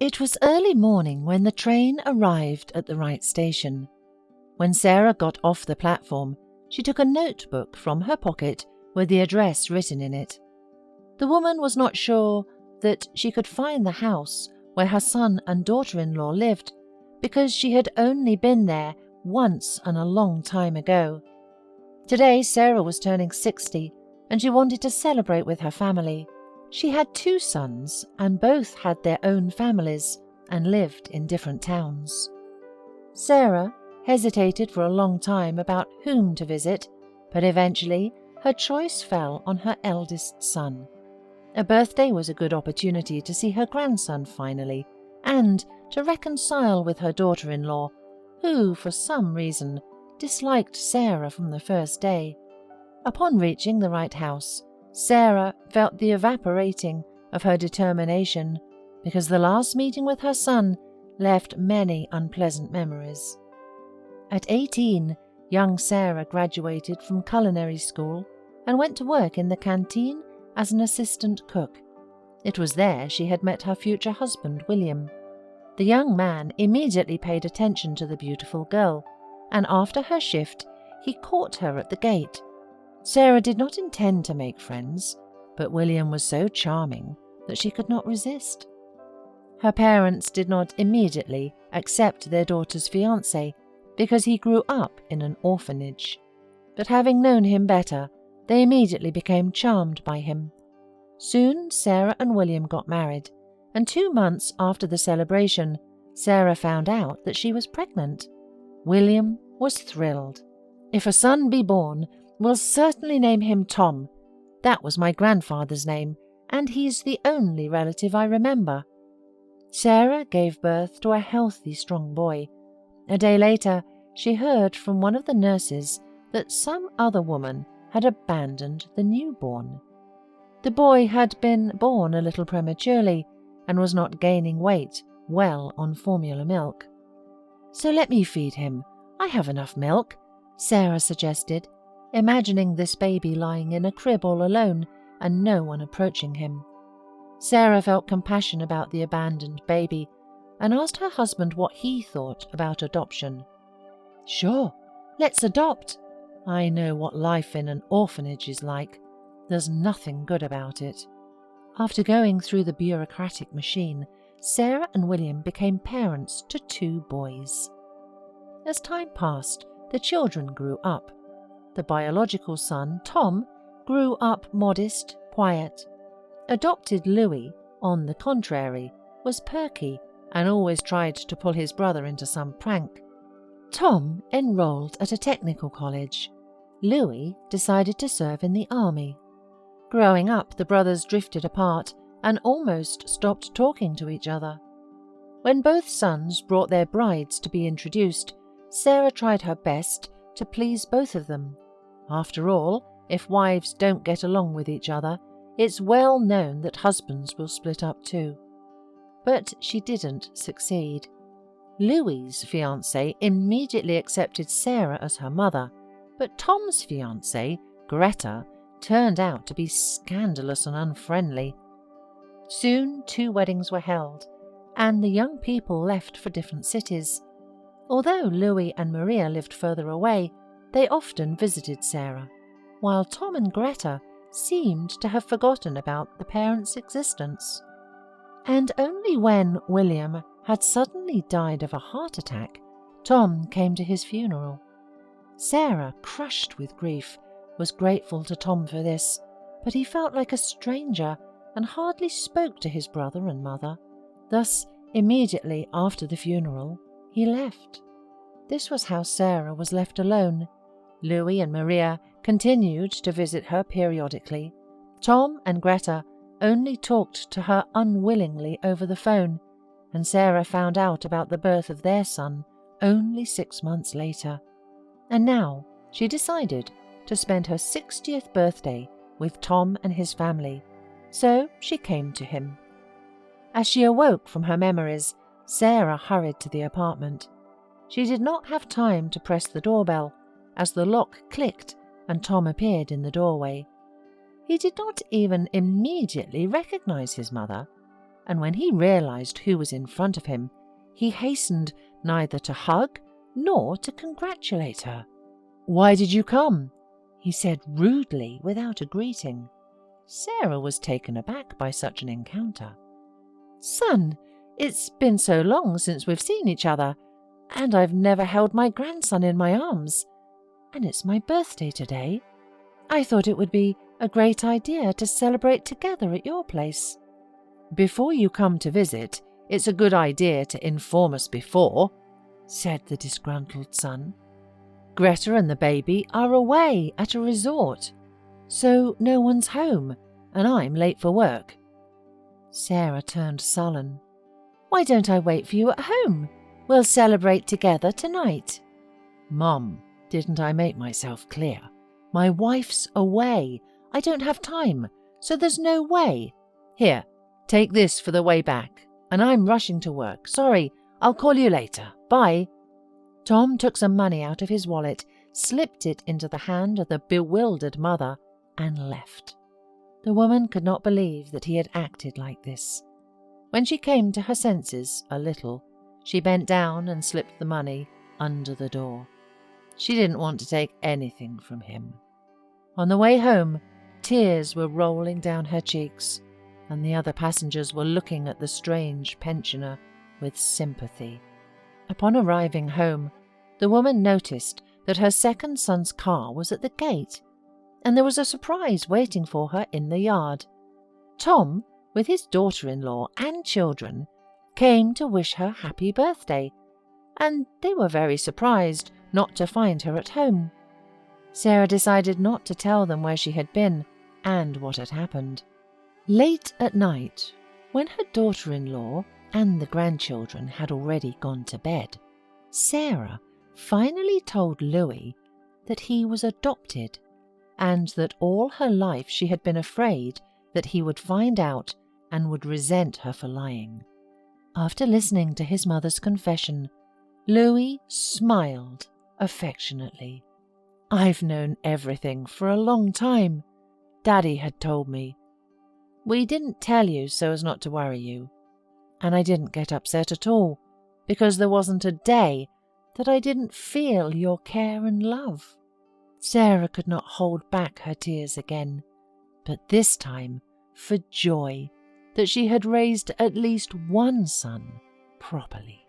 It was early morning when the train arrived at the right station. When Sarah got off the platform, she took a notebook from her pocket with the address written in it. The woman was not sure that she could find the house where her son and daughter-in-law lived, because she had only been there once and a long time ago. Today Sarah was turning 60, and she wanted to celebrate with her family. She had 2 sons, and both had their own families and lived in different towns. Sarah hesitated for a long time about whom to visit, but eventually her choice fell on her eldest son. A birthday was a good opportunity to see her grandson finally, and to reconcile with her daughter-in-law, who, for some reason, disliked Sarah from the first day. Upon reaching the right house, Sarah felt the evaporating of her determination, because the last meeting with her son left many unpleasant memories. At 18, young Sarah graduated from culinary school and went to work in the canteen as an assistant cook. It was there she had met her future husband, William. The young man immediately paid attention to the beautiful girl, and after her shift, he caught her at the gate. Sarah did not intend to make friends, but William was so charming that she could not resist. Her parents did not immediately accept their daughter's fiancé because he grew up in an orphanage, but having known him better, they immediately became charmed by him. Soon Sarah and William got married, and 2 months after the celebration, Sarah found out that she was pregnant. William was thrilled. "If a son be born, we'll certainly name him Tom. That was my grandfather's name, and he's the only relative I remember." Sarah gave birth to a healthy, strong boy. A day later, she heard from one of the nurses that some other woman had abandoned the newborn. The boy had been born a little prematurely and was not gaining weight well on formula milk. "So let me feed him. I have enough milk," Sarah suggested, imagining this baby lying in a crib all alone and no one approaching him. Sarah felt compassion about the abandoned baby and asked her husband what he thought about adoption. "Sure, let's adopt. I know what life in an orphanage is like. There's nothing good about it." After going through the bureaucratic machine, Sarah and William became parents to 2 boys. As time passed, the children grew up. The biological son, Tom, grew up modest, quiet. Adopted Louis, on the contrary, was perky and always tried to pull his brother into some prank. Tom enrolled at a technical college. Louis decided to serve in the army. Growing up, the brothers drifted apart and almost stopped talking to each other. When both sons brought their brides to be introduced, Sarah tried her best to please both of them. After all, if wives don't get along with each other, it's well known that husbands will split up too. But she didn't succeed. Louis's fiancée immediately accepted Sarah as her mother, but Tom's fiancée, Greta, turned out to be scandalous and unfriendly. Soon 2 weddings were held, and the young people left for different cities. Although Louis and Maria lived further away, they often visited Sarah, while Tom and Greta seemed to have forgotten about the parents' existence. And only when William had suddenly died of a heart attack, Tom came to his funeral. Sarah, crushed with grief, was grateful to Tom for this, but he felt like a stranger and hardly spoke to his brother and mother. Thus, immediately after the funeral, he left. This was how Sarah was left alone. Louis and Maria continued to visit her periodically. Tom and Greta only talked to her unwillingly over the phone, and Sarah found out about the birth of their son only 6 months later. And now she decided to spend her 60th birthday with Tom and his family, so she came to him. As she awoke from her memories, Sarah hurried to the apartment. She did not have time to press the doorbell, as the lock clicked and Tom appeared in the doorway. He did not even immediately recognize his mother. and when he realized who was in front of him, he hastened neither to hug nor to congratulate her. "Why did you come?" he said rudely without a greeting. Sarah was taken aback by such an encounter. "Son, it's been so long since we've seen each other, and I've never held my grandson in my arms. And it's my birthday today. I thought it would be a great idea to celebrate together at your place." "Before you come to visit, it's a good idea to inform us before," said the disgruntled son. "Greta and the baby are away at a resort, so no one's home, and I'm late for work." Sarah turned sullen. "Why don't I wait for you at home? We'll celebrate together tonight." "Mum, didn't I make myself clear? My wife's away. I don't have time, so there's no way. Here, take this for the way back, and I'm rushing to work. Sorry, I'll call you later. Bye." Tom took some money out of his wallet, slipped it into the hand of the bewildered mother, and left. The woman could not believe that he had acted like this. When she came to her senses a little, she bent down and slipped the money under the door. She didn't want to take anything from him. On the way home, tears were rolling down her cheeks, and the other passengers were looking at the strange pensioner with sympathy. Upon arriving home, the woman noticed that her second son's car was at the gate, and there was a surprise waiting for her in the yard. Tom, with his daughter-in-law and children, came to wish her happy birthday, and they were very surprised not to find her at home. Sarah decided not to tell them where she had been and what had happened. Late at night, when her daughter-in-law and the grandchildren had already gone to bed, Sarah finally told Louis that he was adopted, and that all her life she had been afraid that he would find out and would resent her for lying. After listening to his mother's confession, Louis smiled affectionately. "I've known everything for a long time. Daddy had told me. We didn't tell you so as not to worry you, and I didn't get upset at all, because there wasn't a day that I didn't feel your care and love." Sarah could not hold back her tears again, but this time for joy that she had raised at least one son properly.